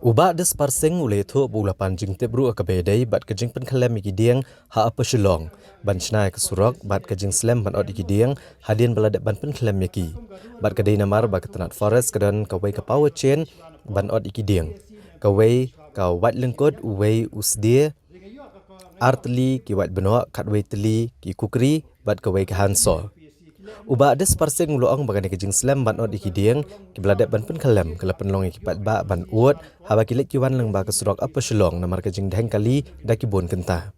Uba des parsing ulai thu bulapan jing tebru akabedai bat kajing penkalem ikidiang ha apa shilong ban chnai ke surok bat kajing slam ban od ikidiang hadin baladak ban penkalem yaki bat kadai namar ba ketanat forest kadan kawai ka power chain ban od ikidiang kawai ka wat lengkot uwei usdia artli ki wat benok katwai teli ki kukri bat kawai ka hanso Uba des parsing uloong bagani kejing slam ban od ikidiang ki beladak ban pen kalem kala penlong ikipat ba ban uot haba kilik kiwan leng ba kesurok apa shilong namar kejing deng kali daki bon kenta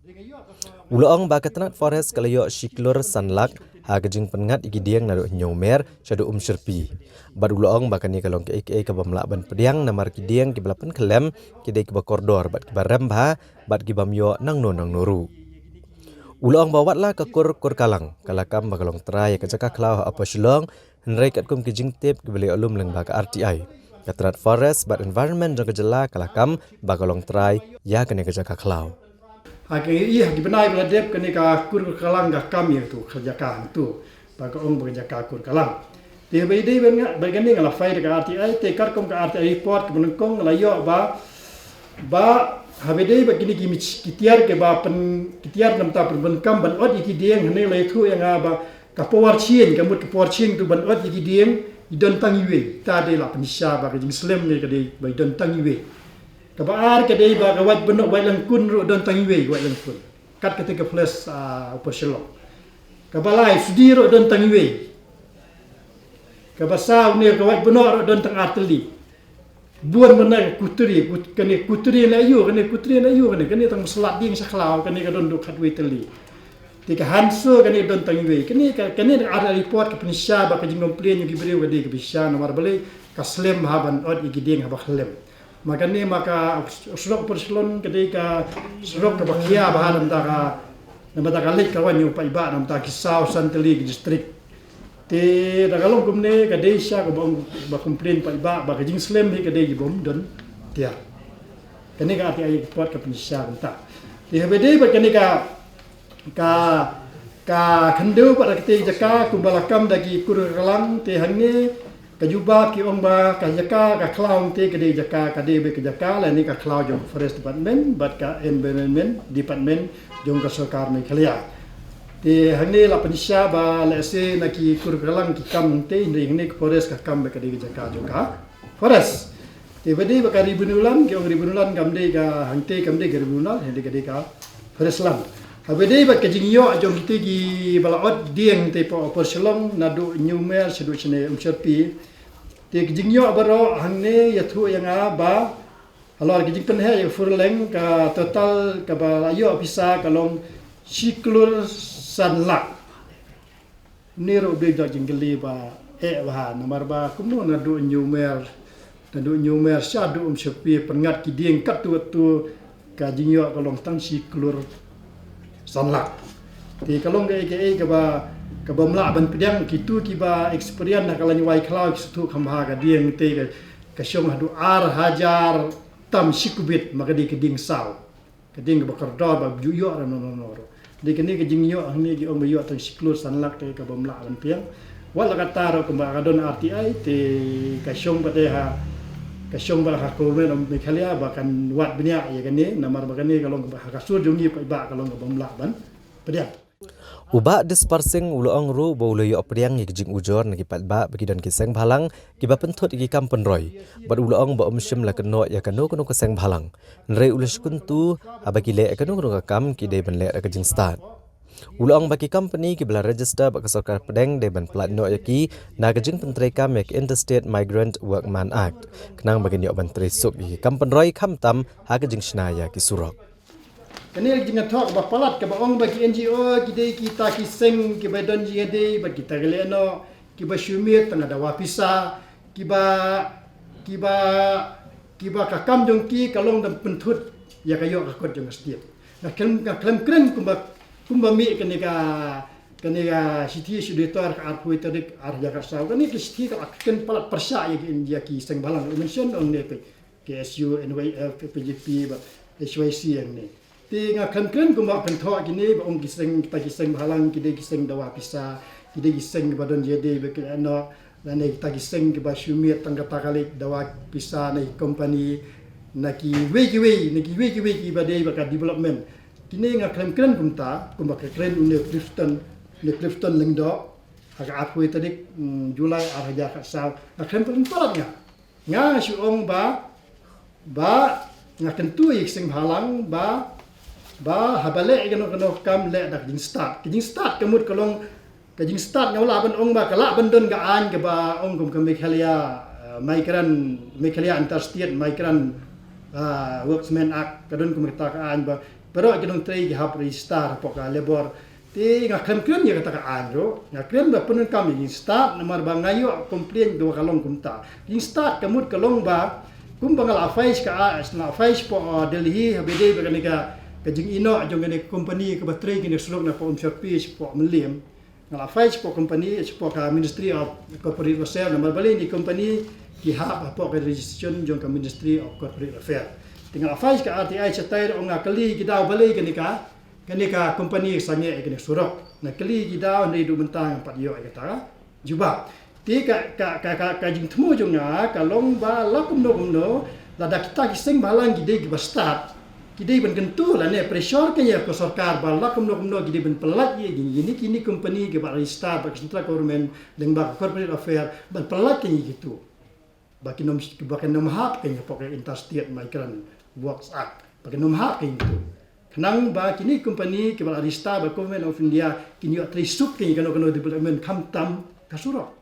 uloong ba ketanat forest kala yo shiklur sanlak ha kejing pengat ikidiang nado nyomer shadu sherpi bad uloong bakani kalong ke ka bamla ban pediang namar kidiang ki belapen kalem ki dei ki ba kordor bat ki baram ba bat ki bamyo nang noru Ulang bawatlah ke kur kalang kalakam bagalong try ke jaka klau apa shilong henry kat kum kijing tip ke beli alum leng baga RTI katrat forest but environment jang kejela kalakam bagalong try ya kene ke jaka klau iya di benai beladep kene ka kur kalang ga kam ya tu kerjakan tu baga ong berjaka kur kalang dia bedi bagani ngala fai ka RTI te kar kum ka RTI report ke benengkong layo ba habedai begini gimi kitiar ke ba pen kitiar nam ta perbenkam ban od iki dieng hene le thu yang ba ka powar chien ka mut ka powar chien tu ban od iki dieng idon tangiwe ta de la penisha ba ke muslim ne ke de ba idon tangiwe ka ba ar ke de ba ka wat benok wai lang kun ro don tangiwe wai lang kun kat ke ke plus upper shelo ka ba lai sudi ro don tangiwe ka ba sa ne ka wat benok ro don tang arteli buan menang kutri na yu kene tang selat ding saklau kene ka don do khatwe teli tika hanso kene don tangwe kene ada report ke penisha ba ka jingom plane yu gibreu gade ke bisha nomor bale ka slem haban od igideng haba khlem makane maka surok perslon kede ka surok ka bakia ba nam ta ka lek ka wanyu pa iba nam ta kisau santeli district te dagalong kumne ka desha ko ba complain pa iba ba kajing slam he ka de bom don tia kene ka ati ay pot ka pinsya ta te habede ba kene ka khandu pa rakte jaka kumbalakam dagi kurgalang te hange kajuba ki omba ka jaka ka clown te ka de jaka ka de be ka jaka la ni ka cloud jong forest department bat ka environment department jong ka sarkar me khalia te hangne la penisha ba lese naki kurgalang ki kam te ring forest ka kam be ka de jaka joka forest te bedi ba ka ribunulan ki ong ribunulan kam de ka hangte kam de ribunulan he de ka forest land ha bedi ba ka jingyo jong kite gi balaot dieng te po perselong nadu nyumer sedu chene umserpi te ki jingyo baro hangne yathu yang ba alor ki jingpen he furleng ka total ka ba yo pisa kalong siklur sanlak nero beda jinggeli ba ba nomor ba kumno nadu nyumer syadu sepi pengat ki dieng kat tu ka jingyo kalong tang siklur sanlak ti kalong ke ba mla ban pedang kitu ki ba experience nak kalani wai klau kitu khamha ka dieng te ka syong hadu ar hajar tam sikubit maka di keding saw keding ba kordor ba juyo no di kene ke jingyo ahni gi om yo tang siklur sanlak te ka bamla ban piang wala kataro ko ba kadon RTI te ka syong ba de ha ka syong ba ha ko men om mekhalia ba kan wat benya ya kene namar ba kene kalong ba ka sur jungi ba kalong bamla ban pediang Uba des parsing uloong ru baulo yo opriang ni kejing ujor nagi pat ba bagi dan kiseng bhalang ki ba penthot iki kam penroi bad uloong ba omshim la keno ya keno keseng bhalang nrei ulish kuntu abagi le keno ka kam ki de ban le kejing start uloong bagi company ki bela register ba sarkar pedeng de ban plat no yaki na kejing pentrei kam yak interstate migrant workman act kenang bagi ni ban trei sup ki kam penroi kam tam ha kejing snaya ki surok kene jinga thok ba palat ke ba ong ba ki NGO ki de kita ki seng ki ba don ji de ba kita gele no ki ba shumit tanga da wapisa ki ba ka kam jong ki kalong dam pentut ya kayo ka kot jong stiep na klem kren kumba mi kene ka siti suditor ka arpui tadik ar ya ka saw kene ki siti ka ken palat persya ya ki India ki seng balang mention on ne KSU NYF PGP ba HYC yang ni ti nga kan kuma pentho gini ba ong giseng balang kide giseng dawa pisa kide giseng badon jede be no dan kita giseng ke ba shumir tangga takalik dawa pisa na company naki weki badai baka development kini nga keren kumta kumbak keren ne Clifton lengdo aga apoi tadi Julai arja ka saw nga keren pelan nga siong ba nga kentu sing halang ba habale gano kam le dak jing start kamut kalong kajing start nga wala ban ong ba kala bandon ga an ga ba ong kum kemikhalia Mekhalia interstate migrant worksman act kadon kumita ka an ba pero gidong tray hap restart poka labor ti nga krem ya kata ka an ro nga krem ba punun kam jing start namar ba ngayo complain do kalong kumta jing start kamut kalong ba kum bangal afais ka na afais po Delhi habede ba ka kajing ino jong ne company ka batray gini sulok na po service po melim ngala fais po company po ka Ministry of Corporate Affairs na bali ni company ki hab po ka registration jong ka Ministry of Corporate Affairs tinggal fais ka RTI chatai ong ngakali gidaw bali gani ka company sange gani surok na kali gidaw nei du mentang pat yo kata juba ti ka jing temu jong nga kalong ba lakum no la kita kising balang gide gi start kidai ban kentu lah ne pressure kanya ko sarkar balak kumno kidai ban pelat ye gini kini company ke ba register ba central government lengba corporate affair ban pelat kanya gitu baki nom hak kanya pokai interstate migrant works act baki nom hak kanya gitu kenang ba kini company ke ba register ba government of India kini atri sup kanya kano development kam tam kasurok